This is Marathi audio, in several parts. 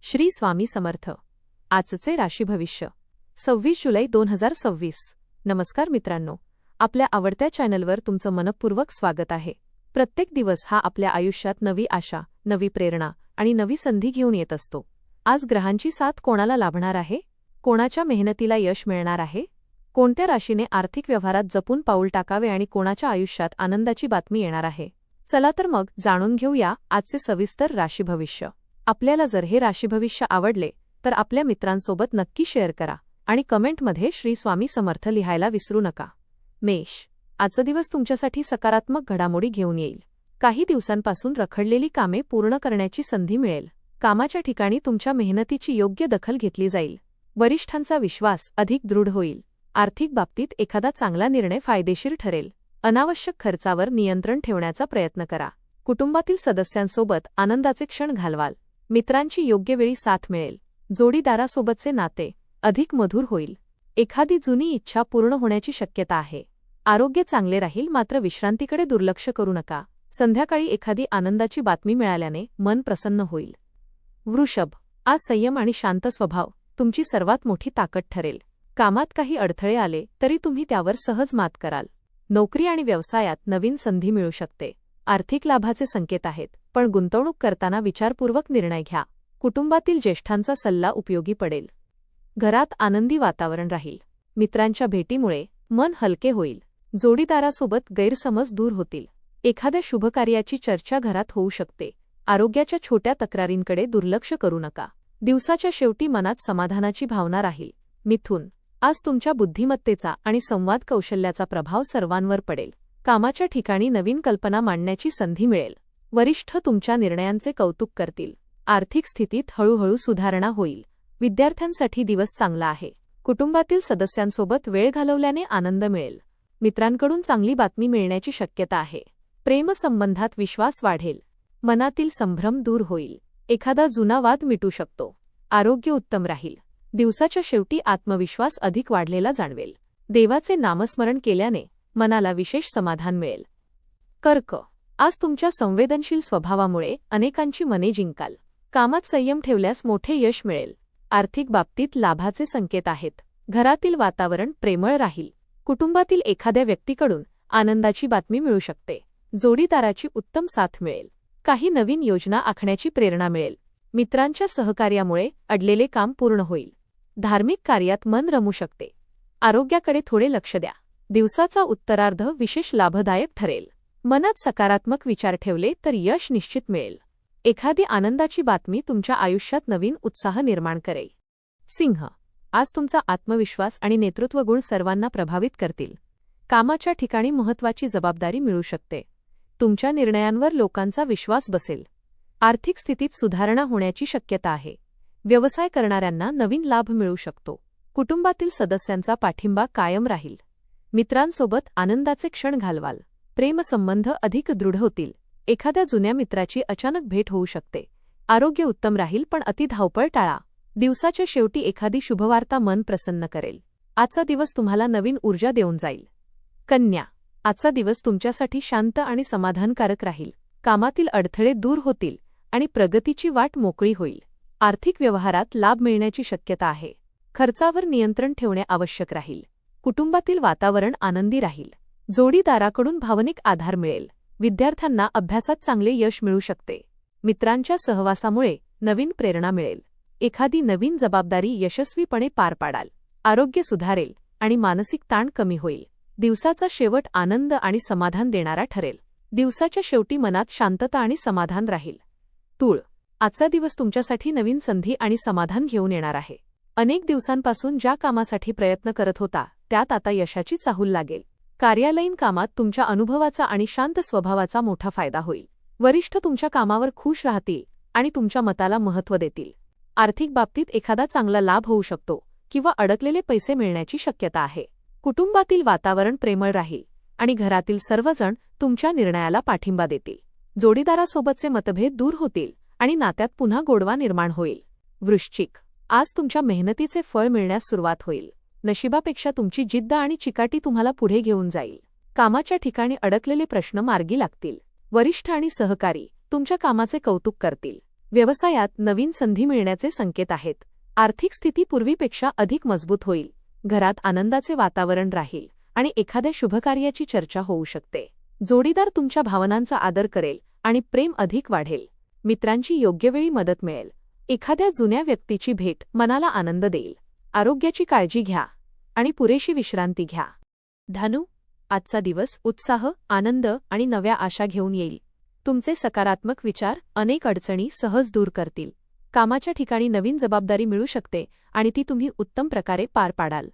श्री स्वामी समर्थ. आजचे राशी भविष्य 26 जुलै 2026. नमस्कार मित्रांनो, आपल्या आवडत्या चॅनलवर तुमचं मनपूर्वक स्वागत आहे. प्रत्येक दिवस हा आपल्या आयुष्यात नवी आशा, नवी प्रेरणा आणि नवी संधी घेऊन येत असतो. आज ग्रहांची साथ कोणाला लाभणार आहे? कोणाच्या मेहनतीला यश मिळणार आहे? कोणत्या राशीने आर्थिक व्यवहारात जपून पाऊल टाकावे आणि कोणाच्या आयुष्यात आनंदाची बातमी येणार आहे? चला तर मग जाणून घेऊया आजचे सविस्तर राशी भविष्य. आपल्याला जर हे राशी भविष्य आवडले तर आपल्या मित्रांसोबत नक्की शेअर करा आणि कमेंटमध्ये श्री स्वामी समर्थ लिहायला विसरू नका. मेष. आजचा दिवस तुमच्यासाठी सकारात्मक घडामोडी घेऊन येईल. काही दिवसांपासून रखडलेली कामे पूर्ण करण्याची संधी मिळेल. कामाच्या ठिकाणी तुमच्या मेहनतीची योग्य दखल घेतली जाईल. वरिष्ठांचा विश्वास अधिक दृढ होईल. आर्थिक बाबतीत एखादा चांगला निर्णय फायदेशीर ठरेल. अनावश्यक खर्चावर नियंत्रण ठेवण्याचा प्रयत्न करा. कुटुंबातील सदस्यांसोबत आनंदाचे क्षण घालवाल. मित्रांची योग्य वेळी साथ मिळेल. जोडीदारासोबतचे नाते अधिक मधुर होईल. एखादी जुनी इच्छा पूर्ण होण्याची शक्यता आहे. आरोग्य चांगले राहील, मात्र विश्रांतीकडे दुर्लक्ष करू नका. संध्याकाळी एखादी आनंदाची बातमी मिळाल्याने मन प्रसन्न होईल. वृषभ. आज संयम आणि शांत स्वभाव तुमची सर्वात मोठी ताकद ठरेल. कामात काही अडथळे आले तरी तुम्ही त्यावर सहज मात कराल. नोकरी आणि व्यवसायात नवीन संधी मिळू शकते. आर्थिक लाभाचे संकेत आहेत, पण गुंतवणूक करताना विचारपूर्वक निर्णय घ्या. कुटुंबातील ज्येष्ठांचा सल्ला उपयोगी पडेल. घरात आनंदी वातावरण राहील. मित्रांच्या भेटीमुळे मन हलके होईल. जोडीदारासोबत गैरसमज दूर होतील. एखाद्या शुभकार्याची चर्चा घरात होऊ शकते. आरोग्याच्या छोट्या तक्रारींकडे दुर्लक्ष करू नका. दिवसाच्या शेवटी मनात समाधानाची भावना राहील. मिथुन. आज तुमच्या बुद्धिमत्तेचा आणि संवाद कौशल्याचा प्रभाव सर्वांवर पडेल. कामाच्या ठिकाणी नवीन कल्पना मांडण्याची संधी मिळेल. वरिष्ठ तुमच्या निर्णयांचे कौतुक करतील. आर्थिक स्थितीत हळूहळू सुधारणा होईल. विद्यार्थ्यांसाठी दिवस चांगला आहे. कुटुंबातील सदस्यांसोबत वेळ घालवल्याने आनंद मिळेल. मित्रांकडून चांगली बातमी मिळण्याची शक्यता आहे. प्रेमसंबंधात विश्वास वाढेल. मनातील संभ्रम दूर होईल. एखादा जुना वाद मिटू शकतो. आरोग्य उत्तम राहील. दिवसाच्या शेवटी आत्मविश्वास अधिक वाढलेला जाणवेल. देवाचे नामस्मरण केल्याने मनाला विशेष समाधान मिळेल. कर्क. आज तुमच्या संवेदनशील स्वभावामुळे अनेकांची मने जिंकाल. कामात संयम ठेवल्यास मोठे यश मिळेल. आर्थिक बाबतीत लाभाचे संकेत आहेत. घरातील वातावरण प्रेमळ राहील. कुटुंबातील एखाद्या व्यक्तीकडून आनंदाची बातमी मिळू शकते. जोडीदाराची उत्तम साथ मिळेल. काही नवीन योजना आखण्याची प्रेरणा मिळेल. मित्रांच्या सहकार्यामुळे अडलेले काम पूर्ण होईल. धार्मिक कार्यात मन रमू शकते. आरोग्याकडे थोडे लक्ष द्या. दिवसाचा उत्तरार्ध विशेष लाभदायक ठरेल. मनात सकारात्मक विचार ठेवले तर यश निश्चित मिळेल. एखादी आनंदाची बातमी तुमच्या आयुष्यात नवीन उत्साह निर्माण करेल. सिंह. आज तुमचा आत्मविश्वास आणि नेतृत्वगुण सर्वांना प्रभावित करतील. कामाच्या ठिकाणी महत्त्वाची जबाबदारी मिळू शकते. तुमच्या निर्णयांवर लोकांचा विश्वास बसेल. आर्थिक स्थितीत सुधारणा होण्याची शक्यता आहे. व्यवसाय करणाऱ्यांना नवीन लाभ मिळू शकतो. कुटुंबातील सदस्यांचा पाठिंबा कायम राहील. मित्रांसोबत आनंदाचे क्षण घालवाल. प्रेमसंबंध अधिक दृढ होतील. एखाद्या जुन्या मित्राची अचानक भेट होऊ शकते. आरोग्य उत्तम राहील, पण अति धावपळ टाळा. दिवसाच्या शेवटी एखादी शुभवार्ता मन प्रसन्न करेल. आजचा दिवस तुम्हाला नवीन ऊर्जा देऊन जाईल. कन्या. आजचा दिवस तुमच्यासाठी शांत आणि समाधानकारक राहील. कामातील अडथळे दूर होतील आणि प्रगतीची वाट मोकळी होईल. आर्थिक व्यवहारात लाभ मिळण्याची शक्यता आहे. खर्चावर नियंत्रण ठेवणे आवश्यक राहील. कुटुंबातील वातावरण आनंदी राहील. जोडीदाराकडून भावनिक आधार मिळेल. विद्यार्थ्यांना अभ्यासात चांगले यश मिळू शकते. मित्रांच्या सहवासामुळे नवीन प्रेरणा मिळेल. एखादी नवीन जबाबदारी यशस्वीपणे पार पाडाल. आरोग्य सुधारेल आणि मानसिक ताण कमी होईल. दिवसाचा शेवट आनंद आणि समाधान देणारा ठरेल. दिवसाच्या शेवटी मनात शांतता आणि समाधान राहील. तूळ. आजचा दिवस तुमच्यासाठी नवीन संधी आणि समाधान घेऊन येणार आहे. अनेक दिवसांपासून ज्या कामासाठी प्रयत्न करत होता त्यात आता यशाची चाहूल लागेल. कार्यालयीन कामात तुमच्या अनुभवाचा आणि शांत स्वभावाचा मोठा फायदा होईल. वरिष्ठ तुमच्या कामावर खुश राहतील आणि तुमच्या मताला महत्त्व देतील. आर्थिक बाबतीत एखादा चांगला लाभ होऊ शकतो किंवा अडकलेले पैसे मिळण्याची शक्यता आहे. कुटुंबातील वातावरण प्रेमळ राहील आणि घरातील सर्वजण तुमच्या निर्णयाला पाठिंबा देतील. जोडीदारासोबतचे मतभेद दूर होतील आणि नात्यात पुन्हा गोडवा निर्माण होईल. वृश्चिक. आज तुमच्या मेहनतीचे फळ मिळण्यास सुरुवात होईल. नशिबापेक्षा तुमची जिद्द आणि चिकाटी तुम्हाला पुढे घेऊन जाईल. कामाच्या ठिकाणी अडकलेले प्रश्न मार्गी लागतील. वरिष्ठ आणि सहकारी तुमच्या कामाचे कौतुक करतील. व्यवसायात नवीन संधी मिळण्याचे संकेत आहेत. आर्थिक स्थिती पूर्वीपेक्षा अधिक मजबूत होईल. घरात आनंदाचे वातावरण राहील आणि एखाद्या शुभकार्याची चर्चा होऊ शकते. जोडीदार तुमच्या भावनांचा आदर करेल आणि प्रेम अधिक वाढेल. मित्रांची योग्य वेळी मदत मिळेल. एखाद्या जुन्या व्यक्तीची भेट मनाला आनंद देईल. आरोग्याची काळजी घ्या आणि पुरेशी विश्रांती घ्या. धनु, आजचा दिवस उत्साह, आनंद आणि नव्या आशा घेऊन येईल. तुमचे सकारात्मक विचार अनेक अडचणी सहज दूर करतील. कामाच्या ठिकाणी नवीन जबाबदारी मिळू शकते आणि ती तुम्ही उत्तम प्रकारे पार पाडाल.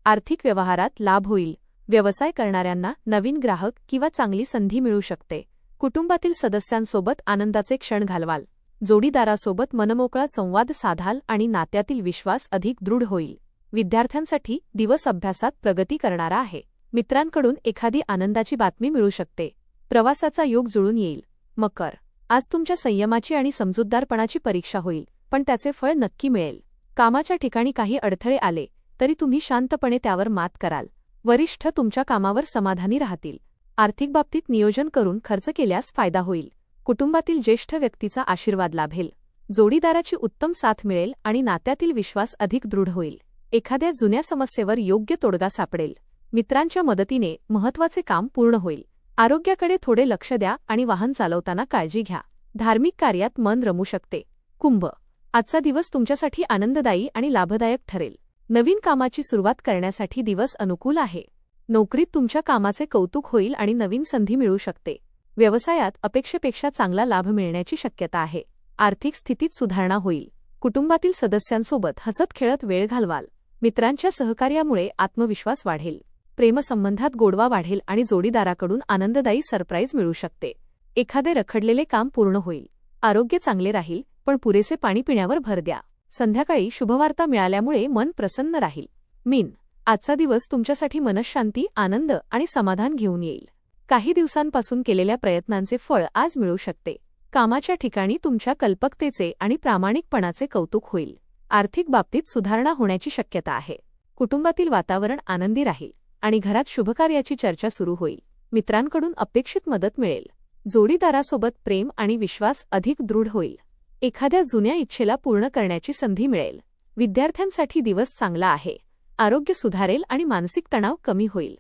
आर्थिक व्यवहारात लाभ होईल. व्यवसाय करणाऱ्यांना नवीन ग्राहक किंवा चांगली संधी मिळू शकते. कुटुंबातील सदस्यांसोबत आनंदाचे क्षण घालवाल. जोडीदारासोबत मनमोकळा संवाद साधाल आणि नात्यातील विश्वास अधिक दृढ होईल. विद्यार्थ्यांसाठी दिवस अभ्यासात प्रगती करणारा आहे. मित्रांकडून एखादी आनंदाची बातमी मिळू शकते. प्रवासाचा योग जुळून येईल. मकर, आज तुमच्या संयमाची आणि समजूतदारपणाची परीक्षा होईल, पण त्याचे फळ नक्की मिळेल. कामाच्या ठिकाणी काही अडथळे आले तरी तुम्ही शांतपणे त्यावर मात कराल. वरिष्ठ तुमच्या कामावर समाधानी राहतील. आर्थिक बाबतीत नियोजन करून खर्च केल्यास फायदा होईल. कुटुंबातील ज्येष्ठ व्यक्तीचा आशीर्वाद लाभेल. जोडीदाराची उत्तम साथ मिळेल आणि नात्यातील विश्वास अधिक दृढ होईल. एखाद्या जुन्या समस्येवर योग्य तोडगा सापडेल. मित्रांच्या मदतीने महत्त्वाचे काम पूर्ण होईल. आरोग्याकडे थोडे लक्ष द्या आणि वाहन चालवताना काळजी घ्या. धार्मिक कार्यात मन रमू शकते. कुंभ, आजचा दिवस तुमच्यासाठी आनंददायी आणि लाभदायक ठरेल. नवीन कामाची सुरुवात करण्यासाठी दिवस अनुकूल आहे. नोकरीत तुमच्या कामाचे कौतुक होईल आणि नवीन संधी मिळू शकते. व्यवसायात अपेक्षेपेक्षा चांगला लाभ मिळण्याची शक्यता आहे. आर्थिक स्थितीत सुधारणा होईल. कुटुंबातील सदस्यांसोबत हसत खेळत वेळ घालवाल. मित्रांच्या सहकार्यामुळे आत्मविश्वास वाढेल. प्रेमसंबंधात गोडवा वाढेल आणि जोडीदाराकडून आनंददायी सरप्राईज मिळू शकते. एखादे रखडलेले काम पूर्ण होईल. आरोग्य चांगले राहील, पण पुरेसे पाणी पिण्यावर भर द्या. संध्याकाळी शुभवार्ता मिळाल्यामुळे मन प्रसन्न राहील. मीन, आजचा दिवस तुमच्यासाठी मनःशांती, आनंद आणि समाधान घेऊन येईल. काही दिवसांपासून केलेल्या प्रयत्नांचे फळ आज मिळू शकते. कामाच्या ठिकाणी तुमच्या कल्पकतेचे आणि प्रामाणिकपणाचे कौतुक होईल. आर्थिक बाबतीत सुधारणा होण्याची शक्यता आहे. कुटुंबातील वातावरण आनंदी राहील आणि घरात शुभकार्याची चर्चा सुरू होईल. मित्रांकडून अपेक्षित मदत मिळेल. जोडीदारासोबत प्रेम आणि विश्वास अधिक दृढ होईल. एखाद्या जुन्या इच्छेला पूर्ण करण्याची संधी मिळेल. विद्यार्थ्यांसाठी दिवस चांगला आहे. आरोग्य सुधारेल आणि मानसिक तणाव कमी होईल.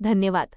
धन्यवाद.